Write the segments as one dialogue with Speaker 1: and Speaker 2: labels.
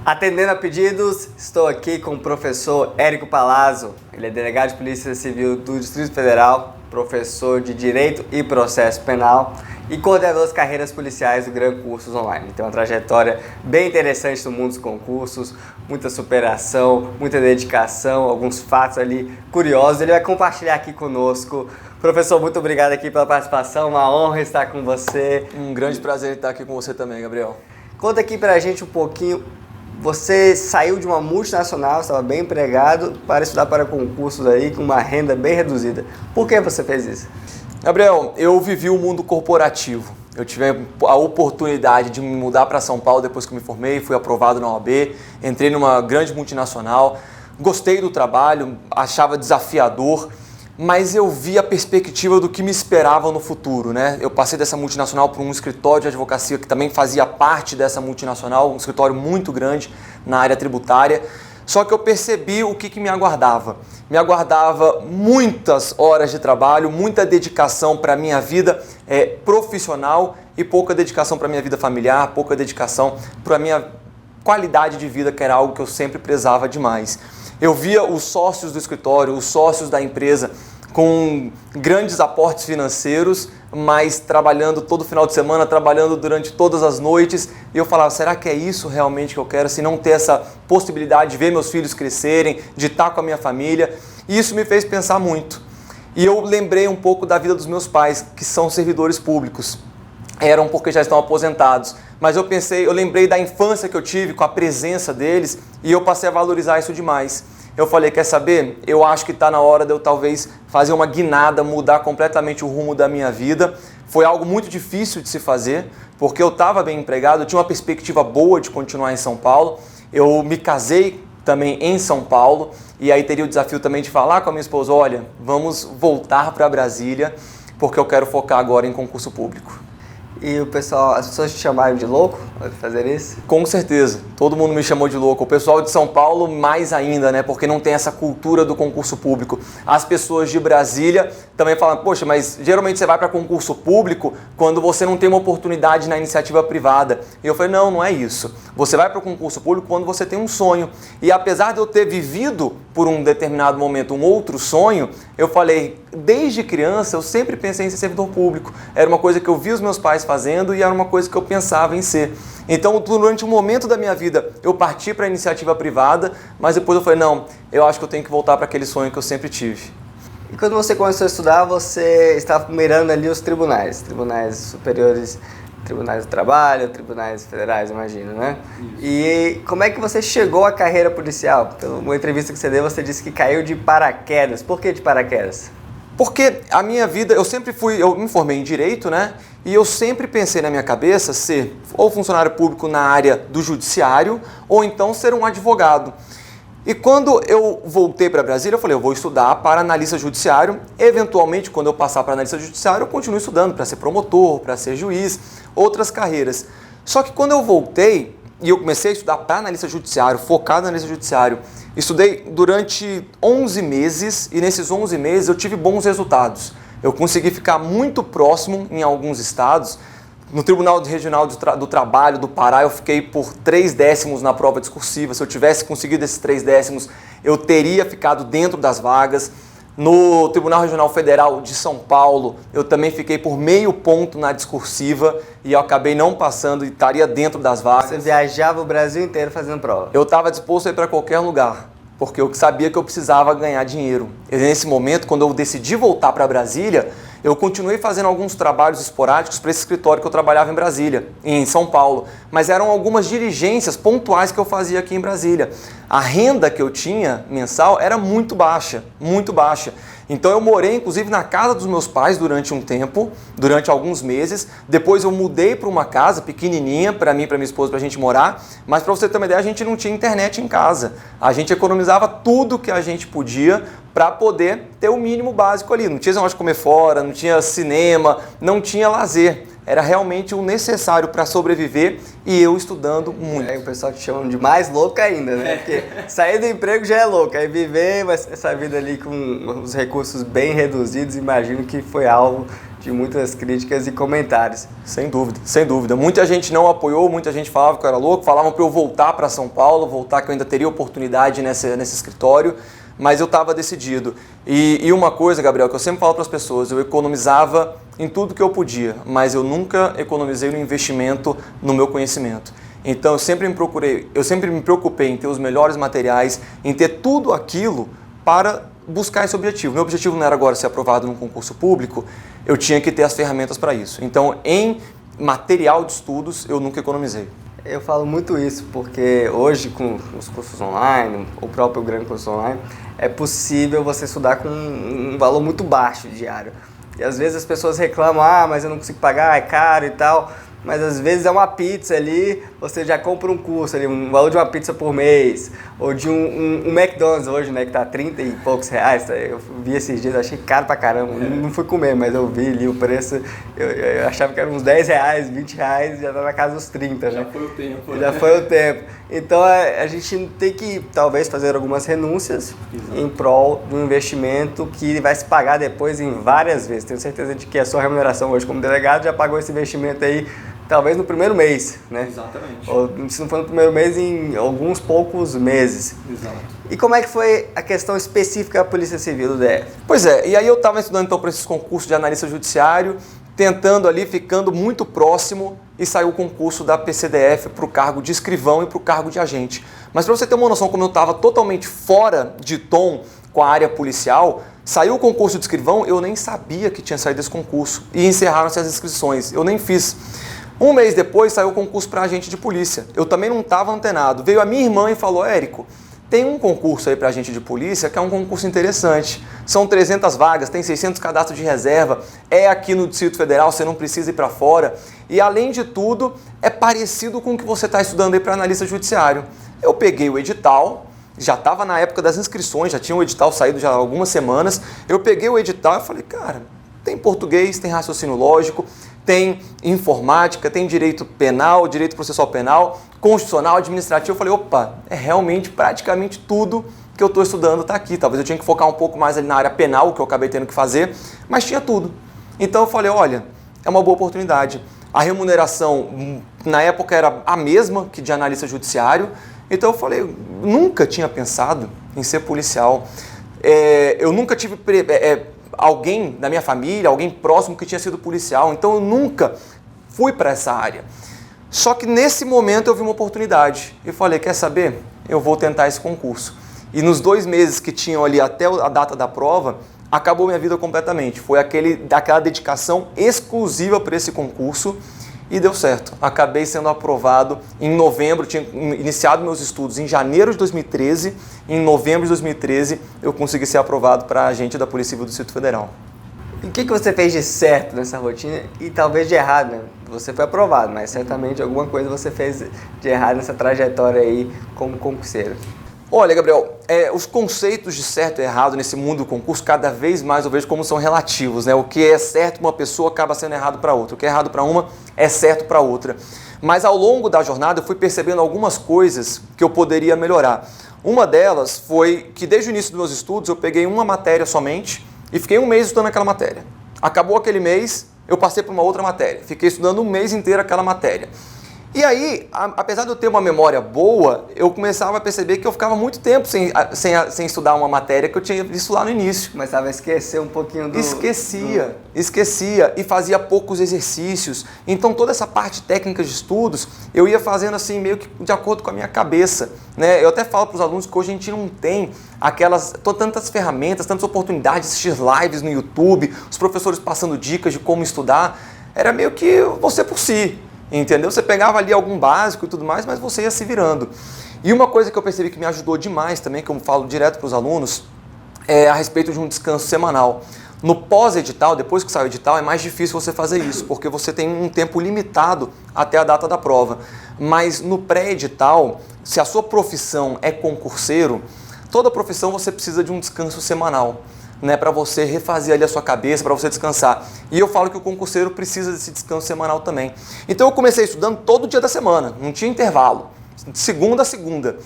Speaker 1: Atendendo a pedidos, estou aqui com o professor Érico Palazzo. Ele é delegado de Polícia Civil do Distrito Federal, professor de Direito e Processo Penal e coordenador das carreiras policiais do Gran Cursos Online. Ele tem uma trajetória bem interessante no mundo dos concursos, muita superação, muita dedicação, alguns fatos ali curiosos. Ele vai compartilhar aqui conosco. Professor, muito obrigado aqui pela participação, uma honra estar com você.
Speaker 2: Um grande prazer estar aqui com você também, Gabriel.
Speaker 1: Conta aqui pra gente um pouquinho. Você saiu de uma multinacional, estava bem empregado, para estudar para concursos aí com uma renda bem reduzida. Por que você fez isso?
Speaker 2: Gabriel, eu vivi o mundo corporativo. Eu tive a oportunidade de me mudar para São Paulo depois que eu me formei, fui aprovado na OAB, entrei numa grande multinacional, gostei do trabalho, achava desafiador, mas eu vi a perspectiva do que me esperava no futuro, né? Eu passei dessa multinacional para um escritório de advocacia que também fazia parte dessa multinacional, um escritório muito grande na área tributária, só que eu percebi o que me aguardava. Me aguardava muitas horas de trabalho, muita dedicação para a minha vida profissional e pouca dedicação para a minha vida familiar, pouca dedicação para a minha qualidade de vida, que era algo que eu sempre prezava demais. Eu via os sócios do escritório, os sócios da empresa com grandes aportes financeiros, mas trabalhando todo final de semana, trabalhando durante todas as noites. E eu falava, será que é isso realmente que eu quero? Se não ter essa possibilidade de ver meus filhos crescerem, de estar com a minha família. E isso me fez pensar muito. E eu lembrei um pouco da vida dos meus pais, que são servidores públicos. Eram porque já estão aposentados. Mas eu lembrei da infância que eu tive com a presença deles e eu passei a valorizar isso demais. Eu falei, quer saber? Eu acho que está na hora de eu talvez fazer uma guinada, mudar completamente o rumo da minha vida. Foi algo muito difícil de se fazer, porque eu estava bem empregado, eu tinha uma perspectiva boa de continuar em São Paulo. Eu me casei também em São Paulo e aí teria o desafio também de falar com a minha esposa, olha, vamos voltar para Brasília, porque eu quero focar agora em concurso público.
Speaker 1: E o pessoal, as pessoas te chamaram de louco para fazer isso?
Speaker 2: Com certeza, todo mundo me chamou de louco. O pessoal de São Paulo mais ainda, né? Porque não tem essa cultura do concurso público. As pessoas de Brasília também falam, poxa, mas geralmente você vai para concurso público quando você não tem uma oportunidade na iniciativa privada. E eu falei, não é isso. Você vai para o concurso público quando você tem um sonho. E apesar de eu ter vivido por um determinado momento um outro sonho, eu falei, desde criança eu sempre pensei em ser servidor público. Era uma coisa que eu vi os meus pais fazendo e era uma coisa que eu pensava em ser. Então, durante um momento da minha vida, eu parti para a iniciativa privada, mas depois eu falei, não, eu acho que eu tenho que voltar para aquele sonho que eu sempre tive.
Speaker 1: E quando você começou a estudar, você estava mirando ali os tribunais superiores, tribunais do trabalho, tribunais federais, imagino, né? Isso. E como é que você chegou à carreira policial? Pela uma entrevista que você deu, você disse que caiu de paraquedas. Por que de paraquedas?
Speaker 2: Porque a minha vida, eu me formei em Direito, né? E eu sempre pensei na minha cabeça ser ou funcionário público na área do judiciário ou então ser um advogado. E quando eu voltei para Brasília, eu falei, eu vou estudar para analista judiciário. Eventualmente, quando eu passar para analista judiciário, eu continuo estudando para ser promotor, para ser juiz, outras carreiras. Só que quando eu voltei e eu comecei a estudar para analista judiciário, focado no analista judiciário, estudei durante 11 meses e nesses 11 meses eu tive bons resultados. Eu consegui ficar muito próximo em alguns estados. No Tribunal Regional do Trabalho do Pará, eu fiquei por 3 décimos na prova discursiva. Se eu tivesse conseguido esses 3 décimos, eu teria ficado dentro das vagas. No Tribunal Regional Federal de São Paulo, eu também fiquei por meio ponto na discursiva e eu acabei não passando e estaria dentro das vagas.
Speaker 1: Você viajava o Brasil inteiro fazendo prova?
Speaker 2: Eu estava disposto a ir para qualquer lugar, porque eu sabia que eu precisava ganhar dinheiro. E nesse momento, quando eu decidi voltar para Brasília, eu continuei fazendo alguns trabalhos esporádicos para esse escritório que eu trabalhava em Brasília, em São Paulo. Mas eram algumas diligências pontuais que eu fazia aqui em Brasília. A renda que eu tinha mensal era muito baixa, muito baixa. Então eu morei inclusive na casa dos meus pais durante um tempo, durante alguns meses. Depois eu mudei para uma casa pequenininha para mim e para minha esposa para a gente morar. Mas para você ter uma ideia, a gente não tinha internet em casa. A gente economizava tudo que a gente podia para poder ter o mínimo básico ali. Não tinha negócio de comer fora, não tinha cinema, não tinha lazer. Era realmente o necessário para sobreviver e eu estudando muito.
Speaker 1: Aí o pessoal te chama de mais louco ainda, né? Porque sair do emprego já é louco, aí viver essa vida ali com os recursos bem reduzidos, imagino que foi algo de muitas críticas e comentários.
Speaker 2: Sem dúvida, sem dúvida. Muita gente não apoiou, muita gente falava que eu era louco, falavam para eu voltar para São Paulo, voltar que eu ainda teria oportunidade nesse escritório, mas eu estava decidido. E uma coisa, Gabriel, que eu sempre falo para as pessoas, eu economizava em tudo que eu podia, mas eu nunca economizei no investimento no meu conhecimento. Então eu sempre me preocupei em ter os melhores materiais, em ter tudo aquilo para buscar esse objetivo. Meu objetivo não era agora ser aprovado num concurso público, eu tinha que ter as ferramentas para isso. Então, em material de estudos, eu nunca economizei.
Speaker 1: Eu falo muito isso porque hoje, com os cursos online, o próprio grande curso online, é possível você estudar com um valor muito baixo diário. E às vezes as pessoas reclamam, mas eu não consigo pagar, é caro e tal. Mas às vezes é uma pizza ali, você já compra um curso ali, um valor de uma pizza por mês, ou de um McDonald's hoje, né, que tá 30 e poucos reais, tá? Eu vi esses dias, achei caro pra caramba, não fui comer, mas eu vi ali o preço, eu achava que era uns 10 reais, 20 reais, já tá na casa dos 30, né?
Speaker 2: Já foi o tempo.
Speaker 1: Já foi o tempo. Então a gente tem que talvez fazer algumas renúncias em prol do investimento que vai se pagar depois em várias vezes. Tenho certeza de que a sua remuneração hoje como delegado já pagou esse investimento aí talvez no primeiro mês, né?
Speaker 2: Exatamente.
Speaker 1: Ou se não for no primeiro mês, em alguns poucos meses.
Speaker 2: Exato.
Speaker 1: E como é que foi a questão específica da Polícia Civil do DF?
Speaker 2: Pois é, e aí eu estava estudando então para esses concursos de analista judiciário, tentando ali, ficando muito próximo, e saiu o concurso da PCDF para o cargo de escrivão e para o cargo de agente. Mas para você ter uma noção, como eu estava totalmente fora de tom com a área policial, saiu o concurso de escrivão, eu nem sabia que tinha saído esse concurso, e encerraram-se as inscrições, eu nem fiz. Um mês depois saiu o concurso para agente de polícia. Eu também não estava antenado. Veio a minha irmã e falou, Érico, tem um concurso aí para agente de polícia que é um concurso interessante. São 300 vagas, tem 600 cadastros de reserva, é aqui no Distrito Federal, você não precisa ir para fora. E além de tudo, é parecido com o que você está estudando aí para analista judiciário. Eu peguei o edital, já estava na época das inscrições, já tinha o edital saído já há algumas semanas. Eu peguei o edital e falei, cara, tem português, tem raciocínio lógico, tem informática, tem direito penal, direito processual penal, constitucional, administrativo. Eu falei, opa, é realmente praticamente tudo que eu estou estudando está aqui. Talvez eu tinha que focar um pouco mais ali na área penal, que eu acabei tendo que fazer, mas tinha tudo. Então eu falei, olha, é uma boa oportunidade. A remuneração, na época, era a mesma que de analista judiciário. Então eu falei, nunca tinha pensado em ser policial. Eu nunca tive alguém da minha família, alguém próximo que tinha sido policial, então eu nunca fui para essa área. Só que nesse momento eu vi uma oportunidade e falei, quer saber? Eu vou tentar esse concurso. E nos 2 meses que tinham ali até a data da prova, acabou minha vida completamente. Foi aquela dedicação exclusiva para esse concurso e deu certo. Acabei sendo aprovado em novembro, tinha iniciado meus estudos em janeiro de 2013, em novembro de 2013 eu consegui ser aprovado para agente da Polícia Civil do Distrito Federal.
Speaker 1: E o que você fez de certo nessa rotina e talvez de errado, né? Você foi aprovado, mas certamente alguma coisa você fez de errado nessa trajetória aí como concurseiro.
Speaker 2: Olha, Gabriel, os conceitos de certo e errado nesse mundo do concurso, cada vez mais eu vejo como são relativos, né? O que é certo para uma pessoa acaba sendo errado para outra. O que é errado para uma é certo para outra. Mas ao longo da jornada eu fui percebendo algumas coisas que eu poderia melhorar. Uma delas foi que desde o início dos meus estudos eu peguei uma matéria somente e fiquei 1 mês estudando aquela matéria. Acabou aquele mês, eu passei para uma outra matéria. Fiquei estudando 1 mês inteiro aquela matéria. E aí, apesar de eu ter uma memória boa, eu começava a perceber que eu ficava muito tempo sem estudar uma matéria que eu tinha visto lá no início.
Speaker 1: Começava a esquecer um pouquinho do...
Speaker 2: Esquecia e fazia poucos exercícios. Então toda essa parte técnica de estudos, eu ia fazendo assim meio que de acordo com a minha cabeça, né? Eu até falo para os alunos que hoje a gente não tem tantas ferramentas, tantas oportunidades de assistir lives no YouTube, os professores passando dicas de como estudar. Era meio que você por si. Entendeu? Você pegava ali algum básico e tudo mais, mas você ia se virando. E uma coisa que eu percebi que me ajudou demais também, que eu falo direto para os alunos, é a respeito de um descanso semanal. No pós-edital, depois que sai o edital, é mais difícil você fazer isso, porque você tem um tempo limitado até a data da prova. Mas no pré-edital, se a sua profissão é concurseiro, toda profissão você precisa de um descanso semanal, né, para você refazer ali a sua cabeça, para você descansar. E eu falo que o concurseiro precisa desse descanso semanal também. Então eu comecei estudando todo dia da semana, não tinha intervalo, de segunda a segunda.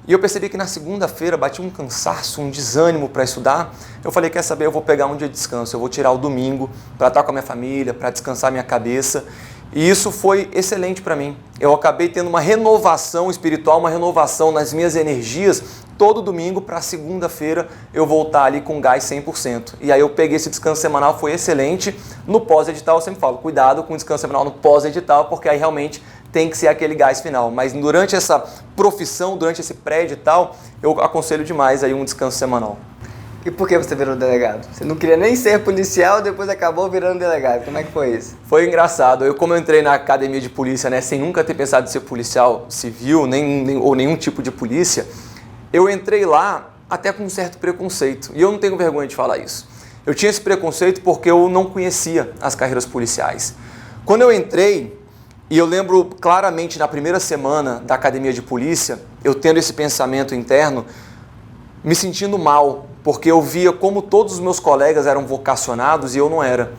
Speaker 2: E eu percebi que na segunda-feira batia um cansaço, um desânimo para estudar. Eu falei, quer saber, eu vou pegar um dia de descanso, eu vou tirar o domingo para estar com a minha família, para descansar minha cabeça. E isso foi excelente para mim. Eu acabei tendo uma renovação espiritual, uma renovação nas minhas energias, todo domingo para segunda-feira eu voltar ali com gás 100%. E aí eu peguei esse descanso semanal, foi excelente. No pós-edital eu sempre falo, cuidado com o descanso semanal no pós-edital, porque aí realmente tem que ser aquele gás final. Mas durante essa profissão, durante esse pré-edital, eu aconselho demais aí um descanso semanal.
Speaker 1: E por que você virou delegado? Você não queria nem ser policial, depois acabou virando delegado. Como é que foi isso?
Speaker 2: Foi engraçado. Como eu entrei na academia de polícia, né, sem nunca ter pensado em ser policial civil, ou nenhum tipo de polícia, eu entrei lá até com um certo preconceito. E eu não tenho vergonha de falar isso. Eu tinha esse preconceito porque eu não conhecia as carreiras policiais. Quando eu entrei, e eu lembro claramente na primeira semana da academia de polícia, eu tendo esse pensamento interno, me sentindo mal, porque eu via como todos os meus colegas eram vocacionados e eu não era.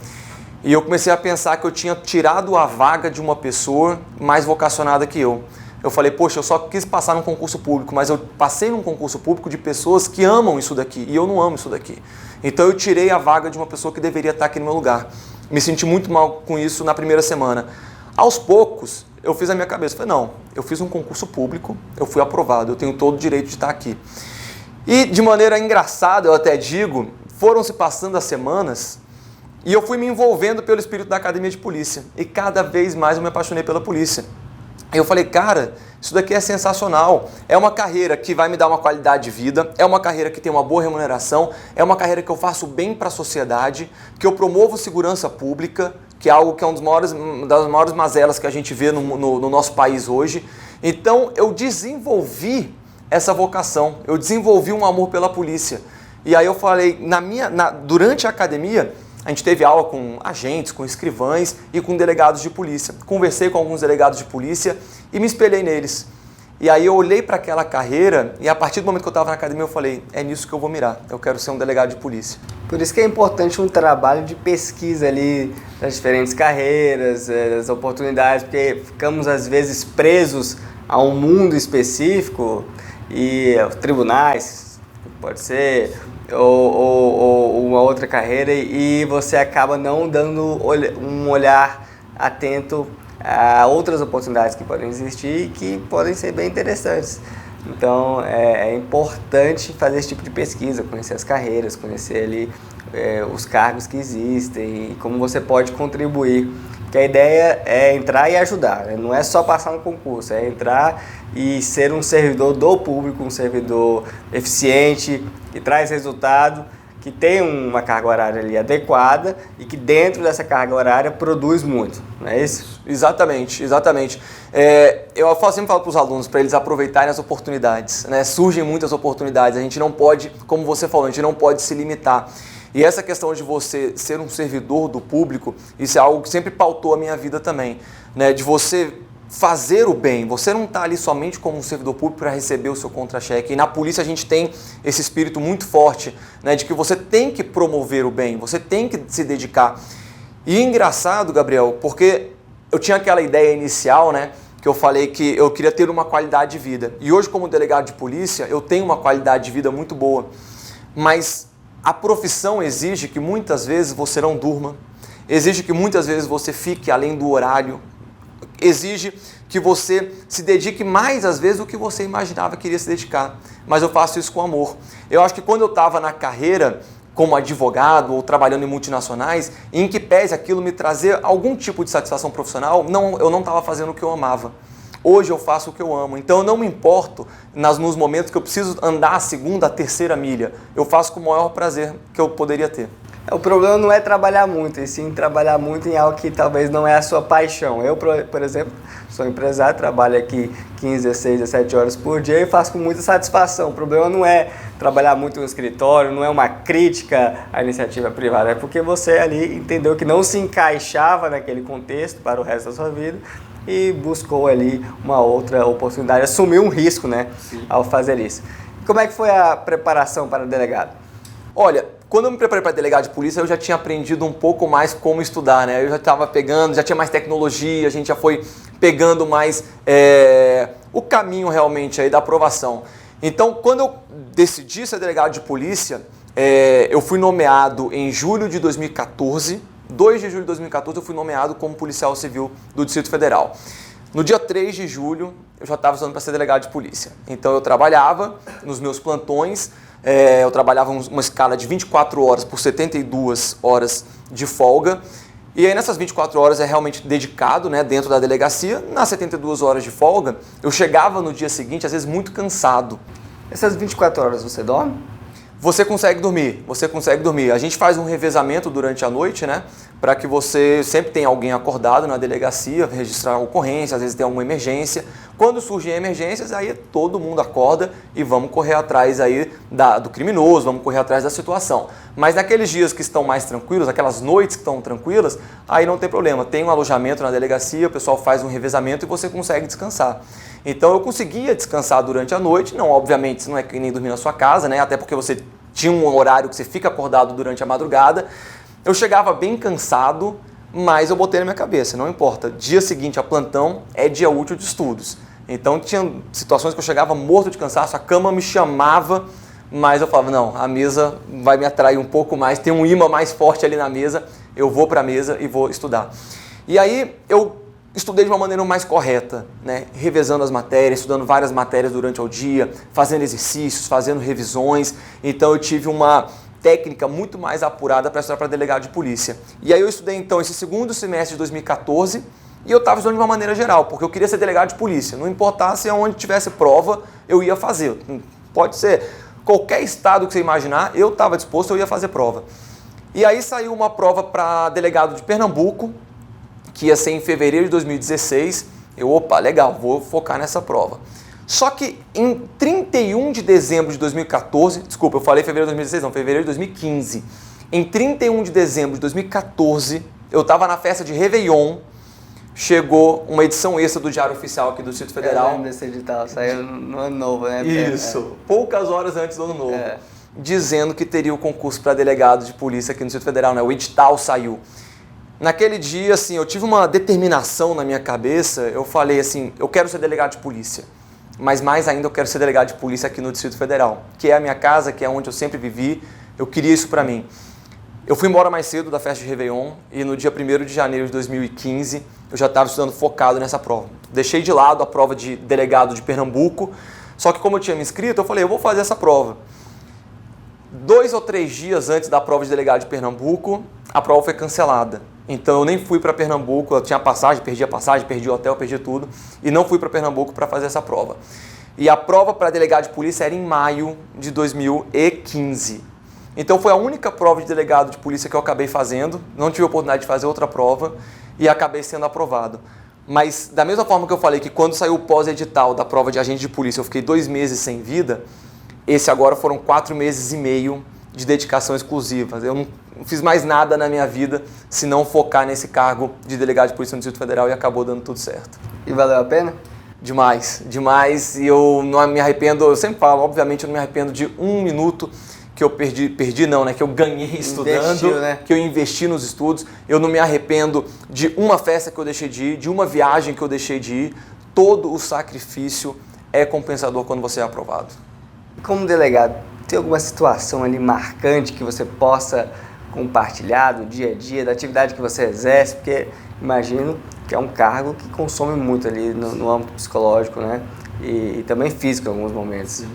Speaker 2: E eu comecei a pensar que eu tinha tirado a vaga de uma pessoa mais vocacionada que eu. Eu falei, poxa, eu só quis passar num concurso público, mas eu passei num concurso público de pessoas que amam isso daqui, e eu não amo isso daqui. Então eu tirei a vaga de uma pessoa que deveria estar aqui no meu lugar. Me senti muito mal com isso na primeira semana. Aos poucos, eu fiz a minha cabeça, falei, não, eu fiz um concurso público, eu fui aprovado, eu tenho todo o direito de estar aqui. E de maneira engraçada, eu até digo, foram se passando as semanas e eu fui me envolvendo pelo espírito da academia de polícia. E cada vez mais eu me apaixonei pela polícia. E eu falei, cara, isso daqui é sensacional. É uma carreira que vai me dar uma qualidade de vida, é uma carreira que tem uma boa remuneração, é uma carreira que eu faço bem para a sociedade, que eu promovo segurança pública, que é algo que é uma das maiores mazelas que a gente vê no nosso país hoje. Então eu desenvolvi essa vocação, eu desenvolvi um amor pela polícia. E aí eu falei, durante a academia, a gente teve aula com agentes, com escrivães e com delegados de polícia. Conversei com alguns delegados de polícia e me espelhei neles. E aí eu olhei para aquela carreira e a partir do momento que eu estava na academia eu falei, é nisso que eu vou mirar, eu quero ser um delegado de polícia.
Speaker 1: Por isso que é importante um trabalho de pesquisa ali das diferentes carreiras, das oportunidades, porque ficamos às vezes presos a um mundo específico e tribunais, pode ser, ou uma outra carreira, e você acaba não dando um olhar atento a outras oportunidades que podem existir e que podem ser bem interessantes. Então é importante fazer esse tipo de pesquisa, conhecer as carreiras, conhecer ali os cargos que existem e como você pode contribuir. Porque a ideia é entrar e ajudar, né? Não é só passar no concurso, é entrar e ser um servidor do público, um servidor eficiente, que traz resultado, que tem uma carga horária ali adequada e que dentro dessa carga horária produz muito, não é isso?
Speaker 2: Exatamente, exatamente. Eu sempre falo para os alunos, para eles aproveitarem as oportunidades, né? Surgem muitas oportunidades, a gente não pode, como você falou, a gente não pode se limitar. E essa questão de você ser um servidor do público, isso é algo que sempre pautou a minha vida também, né? De você fazer o bem, você não está ali somente como um servidor público para receber o seu contra-cheque. E na polícia a gente tem esse espírito muito forte, né? De que você tem que promover o bem, você tem que se dedicar. E engraçado, Gabriel, porque eu tinha aquela ideia inicial, né? Que eu falei que eu queria ter uma qualidade de vida. E hoje, como delegado de polícia, eu tenho uma qualidade de vida muito boa. Mas a profissão exige que muitas vezes você não durma, exige que muitas vezes você fique além do horário, exige que você se dedique mais às vezes do que você imaginava que iria se dedicar. Mas eu faço isso com amor. Eu acho que quando eu estava na carreira como advogado ou trabalhando em multinacionais, em que pese aquilo me trazer algum tipo de satisfação profissional, eu não estava fazendo o que eu amava. Hoje eu faço o que eu amo, então eu não me importo nos momentos que eu preciso andar a segunda, a terceira milha. Eu faço com o maior prazer que eu poderia ter.
Speaker 1: O problema não é trabalhar muito, e sim trabalhar muito em algo que talvez não é a sua paixão. Eu, por exemplo, sou empresário, trabalho aqui 15, 16, 17 horas por dia e faço com muita satisfação. O problema não é trabalhar muito no escritório, não é uma crítica à iniciativa privada, é porque você ali entendeu que não se encaixava naquele contexto para o resto da sua vida e buscou ali uma outra oportunidade, assumiu um risco, né, ao fazer isso. Como é que foi a preparação para delegado?
Speaker 2: Olha, quando eu me preparei para delegado de polícia, eu já tinha aprendido um pouco mais como estudar, né? Eu já estava pegando, já tinha mais tecnologia, a gente já foi pegando mais o caminho realmente aí da aprovação. Então, quando eu decidi ser delegado de polícia, eu fui nomeado em julho de 2014, 2 de julho de 2014 eu fui nomeado como policial civil do Distrito Federal. No dia 3 de julho eu já estava estudando para ser delegado de polícia. Então eu trabalhava nos meus plantões, eu trabalhava uma escala de 24 horas por 72 horas de folga. E aí nessas 24 horas é realmente dedicado, né, dentro da delegacia. Nas 72 horas de folga, eu chegava no dia seguinte, às vezes muito cansado.
Speaker 1: Essas 24 horas você dorme?
Speaker 2: Você consegue dormir, você consegue dormir. A gente faz um revezamento durante a noite, né, para que você sempre tenha alguém acordado na delegacia, registrar a ocorrência, às vezes tem alguma emergência. Quando surgem emergências, aí todo mundo acorda e vamos correr atrás aí do criminoso, vamos correr atrás da situação. Mas naqueles dias que estão mais tranquilos, aquelas noites que estão tranquilas, aí não tem problema. Tem um alojamento na delegacia, o pessoal faz um revezamento e você consegue descansar. Então eu conseguia descansar durante a noite, não, obviamente, isso não é que nem dormir na sua casa, né? Até porque você tinha um horário que você fica acordado durante a madrugada. Eu chegava bem cansado, mas eu botei na minha cabeça, não importa, dia seguinte a plantão é dia útil de estudos. Então tinha situações que eu chegava morto de cansaço, a cama me chamava, mas eu falava, não, a mesa vai me atrair um pouco mais, tem um imã mais forte ali na mesa, eu vou para a mesa e vou estudar. E aí eu estudei de uma maneira mais correta, né? Revezando as matérias, estudando várias matérias durante o dia, fazendo exercícios, fazendo revisões. Então eu tive uma técnica muito mais apurada para estudar para delegado de polícia. E aí eu estudei então esse segundo semestre de 2014 e eu estava estudando de uma maneira geral, porque eu queria ser delegado de polícia. Não importasse onde tivesse prova, eu ia fazer. Pode ser qualquer estado que você imaginar, eu estava disposto, eu ia fazer prova. E aí saiu uma prova para delegado de Pernambuco, que ia ser em fevereiro de 2016, opa, legal, vou focar nessa prova. Só que em 31 de dezembro de 2014, desculpa, eu falei fevereiro de 2016, não, fevereiro de 2015. Em 31 de dezembro de 2014, eu estava na festa de Réveillon, chegou uma edição extra do Diário Oficial aqui do Distrito Federal.
Speaker 1: Eu lembro desse edital, saiu no ano novo, né?
Speaker 2: Isso, poucas horas antes do ano novo, dizendo que teria o concurso para delegado de polícia aqui no Distrito Federal, né? O edital saiu. Naquele dia, assim, eu tive uma determinação na minha cabeça, eu falei assim, eu quero ser delegado de polícia, mas mais ainda eu quero ser delegado de polícia aqui no Distrito Federal, que é a minha casa, que é onde eu sempre vivi, eu queria isso para mim. Eu fui embora mais cedo da festa de Réveillon e no dia 1º de janeiro de 2015 eu já estava estudando focado nessa prova. Deixei de lado a prova de delegado de Pernambuco, só que como eu tinha me inscrito, eu falei, eu vou fazer essa prova. 2 ou 3 dias antes da prova de delegado de Pernambuco, a prova foi cancelada. Então eu nem fui para Pernambuco, eu tinha passagem, perdi o hotel, perdi tudo e não fui para Pernambuco para fazer essa prova. E a prova para delegado de polícia era em maio de 2015. Então foi a única prova de delegado de polícia que eu acabei fazendo, não tive a oportunidade de fazer outra prova e acabei sendo aprovado. Mas da mesma forma que eu falei que quando saiu o pós-edital da prova de agente de polícia eu fiquei 2 meses sem vida, esse agora foram 4 meses e meio de dedicação exclusiva. Eu não fiz mais nada na minha vida se não focar nesse cargo de delegado de polícia no Distrito Federal e acabou dando tudo certo.
Speaker 1: E valeu a pena?
Speaker 2: Demais, demais. E eu não me arrependo, eu sempre falo, obviamente eu não me arrependo de 1 minuto que eu perdi não, né? Que eu ganhei estudando,
Speaker 1: Investiu, né?
Speaker 2: Que eu investi nos estudos. Eu não me arrependo de uma festa que eu deixei de ir, de uma viagem que eu deixei de ir. Todo o sacrifício é compensador quando você é aprovado.
Speaker 1: Como delegado, tem alguma situação ali marcante que você possa compartilhar do dia a dia, da atividade que você exerce? Porque imagino que é um cargo que consome muito ali no âmbito psicológico, né? E também físico em alguns momentos. Sim.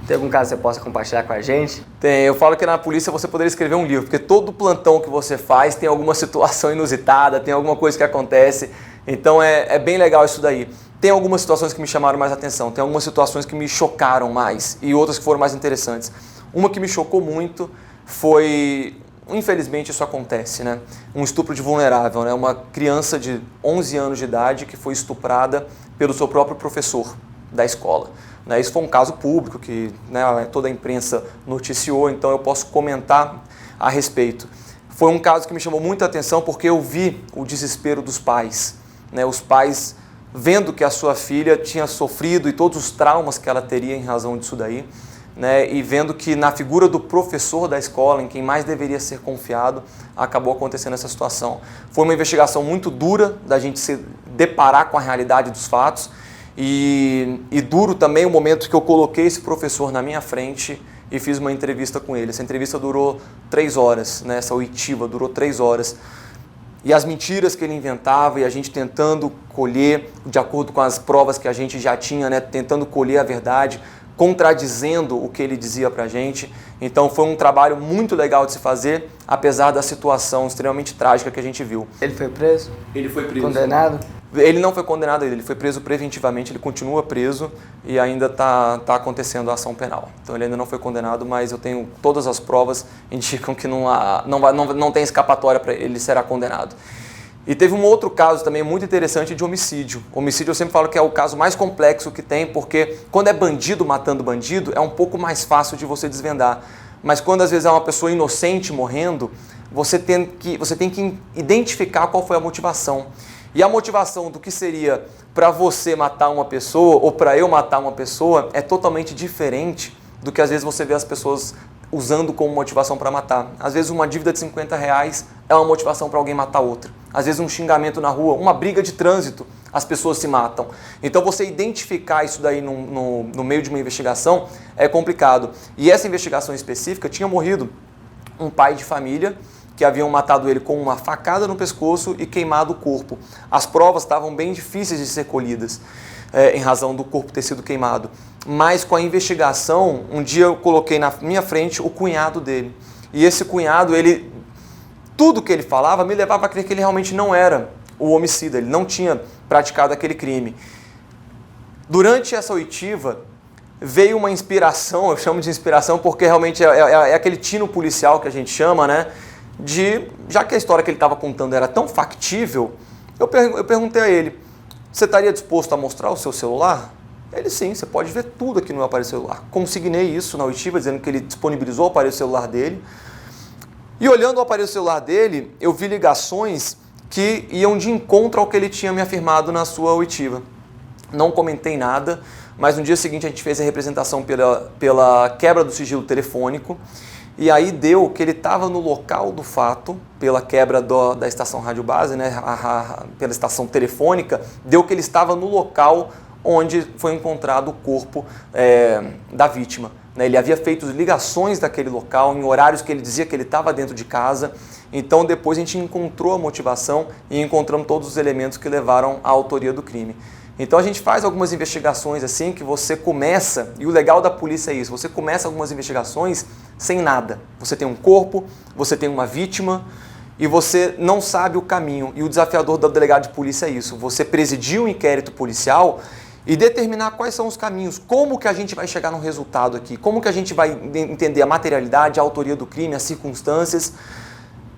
Speaker 1: Tem algum caso que você possa compartilhar com a gente?
Speaker 2: Tem, eu falo que na polícia você poderia escrever um livro, porque todo plantão que você faz tem alguma situação inusitada, tem alguma coisa que acontece, então é bem legal isso daí. Tem algumas situações que me chamaram mais atenção, tem algumas situações que me chocaram mais e outras que foram mais interessantes. Uma que me chocou muito foi, infelizmente isso acontece, né? Um estupro de vulnerável, né? Uma criança de 11 anos de idade que foi estuprada pelo seu próprio professor da escola. Isso foi um caso público que, né, toda a imprensa noticiou, então eu posso comentar a respeito. Foi um caso que me chamou muita atenção porque eu vi o desespero dos pais, né? Os pais vendo que a sua filha tinha sofrido e todos os traumas que ela teria em razão disso daí, né? E vendo que na figura do professor da escola, em quem mais deveria ser confiado, acabou acontecendo essa situação. Foi uma investigação muito dura da gente se deparar com a realidade dos fatos E duro também o momento que eu coloquei esse professor na minha frente e fiz uma entrevista com ele. Essa entrevista durou 3 horas, né? Essa oitiva durou 3 horas. E as mentiras que ele inventava e a gente tentando colher, de acordo com as provas que a gente já tinha, né? Tentando colher a verdade, contradizendo o que ele dizia pra gente. Então foi um trabalho muito legal de se fazer, apesar da situação extremamente trágica que a gente viu.
Speaker 1: Ele foi preso?
Speaker 2: Ele foi preso.
Speaker 1: Condenado?
Speaker 2: Ele não foi condenado, ele foi preso preventivamente, ele continua preso e ainda tá acontecendo a ação penal. Então ele ainda não foi condenado, mas eu tenho todas as provas indicam que não tem escapatória para ele, será condenado. E teve um outro caso também muito interessante de homicídio. Homicídio eu sempre falo que é o caso mais complexo que tem, porque quando é bandido matando bandido, é um pouco mais fácil de você desvendar. Mas quando às vezes é uma pessoa inocente morrendo, você tem que identificar qual foi a motivação. E a motivação do que seria para você matar uma pessoa ou para eu matar uma pessoa é totalmente diferente do que às vezes você vê as pessoas usando como motivação para matar. Às vezes uma dívida de R$50 é uma motivação para alguém matar outra. Às vezes um xingamento na rua, uma briga de trânsito, as pessoas se matam. Então você identificar isso daí no meio de uma investigação é complicado. E essa investigação específica tinha morrido um pai de família que haviam matado ele com uma facada no pescoço e queimado o corpo. As provas estavam bem difíceis de ser colhidas, em razão do corpo ter sido queimado. Mas com a investigação, um dia eu coloquei na minha frente o cunhado dele. E esse cunhado, tudo que ele falava me levava a crer que ele realmente não era o homicida, ele não tinha praticado aquele crime. Durante essa oitiva, veio uma inspiração, eu chamo de inspiração porque realmente é aquele tino policial que a gente chama, né? Já que a história que ele estava contando era tão factível, eu perguntei a ele, você estaria disposto a mostrar o seu celular? Ele, sim, você pode ver tudo aqui no meu aparelho celular. Consignei isso na oitiva, dizendo que ele disponibilizou o aparelho celular dele. E olhando o aparelho celular dele, eu vi ligações que iam de encontro ao que ele tinha me afirmado na sua oitiva. Não comentei nada, mas no dia seguinte a gente fez a representação pela quebra do sigilo telefônico. E aí deu que ele estava no local do fato, pela quebra da estação rádio base, né, pela estação telefônica, deu que ele estava no local onde foi encontrado o corpo da vítima. Né? Ele havia feito ligações daquele local em horários que ele dizia que ele estava dentro de casa. Então depois a gente encontrou a motivação e encontramos todos os elementos que levaram à autoria do crime. Então a gente faz algumas investigações assim que você começa, e o legal da polícia é isso, você começa algumas investigações sem nada. Você tem um corpo, você tem uma vítima e você não sabe o caminho. E o desafiador do delegado de polícia é isso, você presidir um inquérito policial e determinar quais são os caminhos, como que a gente vai chegar no resultado aqui, como que a gente vai entender a materialidade, a autoria do crime, as circunstâncias.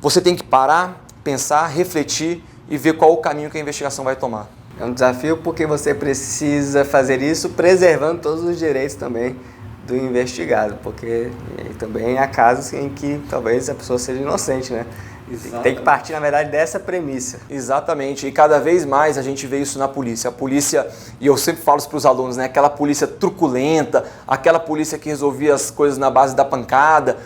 Speaker 2: Você tem que parar, pensar, refletir e ver qual o caminho que a investigação vai tomar.
Speaker 1: É um desafio porque você precisa fazer isso preservando todos os direitos também do investigado, porque também há casos em que talvez a pessoa seja inocente, né? Exatamente. Tem que partir, na verdade, dessa premissa.
Speaker 2: Exatamente, e cada vez mais a gente vê isso na polícia. A polícia, e eu sempre falo isso para os alunos, né? Aquela polícia truculenta, aquela polícia que resolvia as coisas na base da pancada,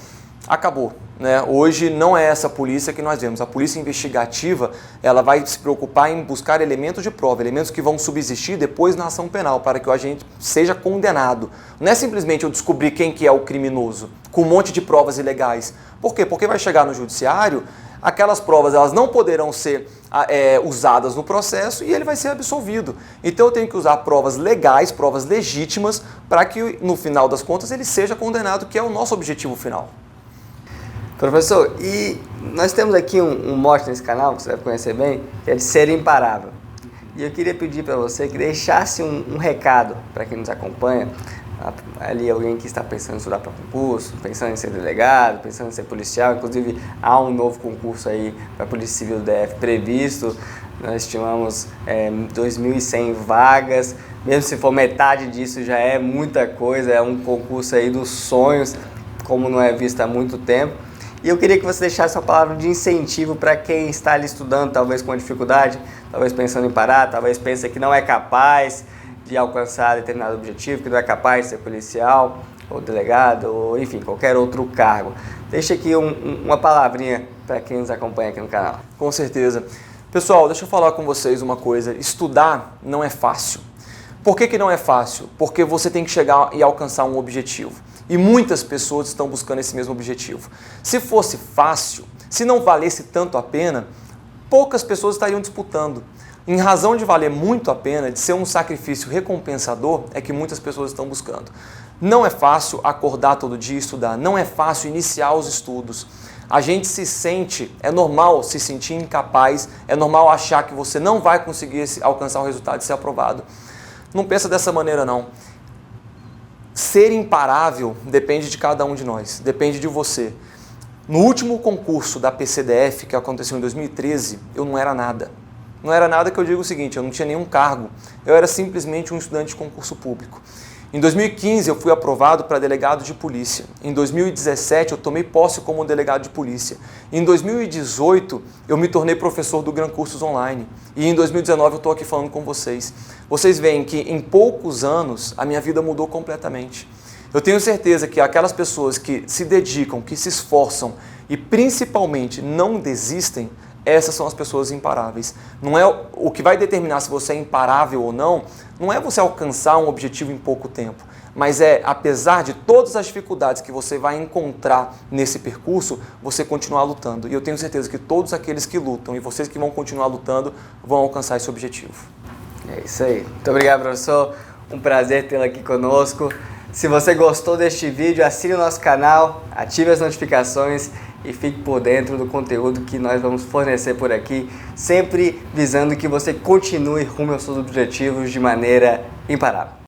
Speaker 2: acabou. Né? Hoje não é essa polícia que nós vemos. A polícia investigativa, ela vai se preocupar em buscar elementos de prova, elementos que vão subsistir depois na ação penal, para que o agente seja condenado. Não é simplesmente eu descobrir quem que é o criminoso, com um monte de provas ilegais. Por quê? Porque vai chegar no judiciário, aquelas provas elas não poderão ser usadas no processo e ele vai ser absolvido. Então eu tenho que usar provas legais, provas legítimas, para que no final das contas ele seja condenado, que é o nosso objetivo final.
Speaker 1: Professor, e nós temos aqui um mote nesse canal, que você deve conhecer bem, que é de ser imparável. E eu queria pedir para você que deixasse um recado para quem nos acompanha, ali alguém que está pensando em estudar para concurso, pensando em ser delegado, pensando em ser policial, inclusive há um novo concurso aí para a Polícia Civil do DF previsto, nós estimamos 2.100 vagas, mesmo se for metade disso já é muita coisa, é um concurso aí dos sonhos, como não é visto há muito tempo. E eu queria que você deixasse uma palavra de incentivo para quem está ali estudando, talvez com dificuldade, talvez pensando em parar, talvez pense que não é capaz de alcançar determinado objetivo, que não é capaz de ser policial, ou delegado, ou enfim, qualquer outro cargo. Deixa aqui uma palavrinha para quem nos acompanha aqui no canal.
Speaker 2: Com certeza. Pessoal, deixa eu falar com vocês uma coisa. Estudar não é fácil. Por que não é fácil? Porque você tem que chegar e alcançar um objetivo. E muitas pessoas estão buscando esse mesmo objetivo. Se fosse fácil, se não valesse tanto a pena, poucas pessoas estariam disputando. Em razão de valer muito a pena, de ser um sacrifício recompensador, é que muitas pessoas estão buscando. Não é fácil acordar todo dia e estudar, não é fácil iniciar os estudos. A gente se sente, é normal se sentir incapaz, é normal achar que você não vai conseguir alcançar o resultado e ser aprovado. Não pensa dessa maneira não. Ser imparável depende de cada um de nós, depende de você. No último concurso da PCDF, que aconteceu em 2013, eu não era nada. Não era nada que eu digo o seguinte, eu não tinha nenhum cargo, eu era simplesmente um estudante de concurso público. Em 2015 eu fui aprovado para delegado de polícia. Em 2017 eu tomei posse como delegado de polícia. Em 2018 eu me tornei professor do Gran Cursos Online. E em 2019 eu estou aqui falando com vocês. Vocês veem que em poucos anos a minha vida mudou completamente. Eu tenho certeza que aquelas pessoas que se dedicam, que se esforçam e principalmente não desistem, essas são as pessoas imparáveis. Não é o que vai determinar se você é imparável ou não, não é você alcançar um objetivo em pouco tempo, mas é, apesar de todas as dificuldades que você vai encontrar nesse percurso, você continuar lutando. E eu tenho certeza que todos aqueles que lutam e vocês que vão continuar lutando vão alcançar esse objetivo.
Speaker 1: É isso aí. Muito obrigado, professor. Um prazer tê-lo aqui conosco. Se você gostou deste vídeo, assine o nosso canal, ative as notificações e fique por dentro do conteúdo que nós vamos fornecer por aqui, sempre visando que você continue rumo aos seus objetivos de maneira imparável.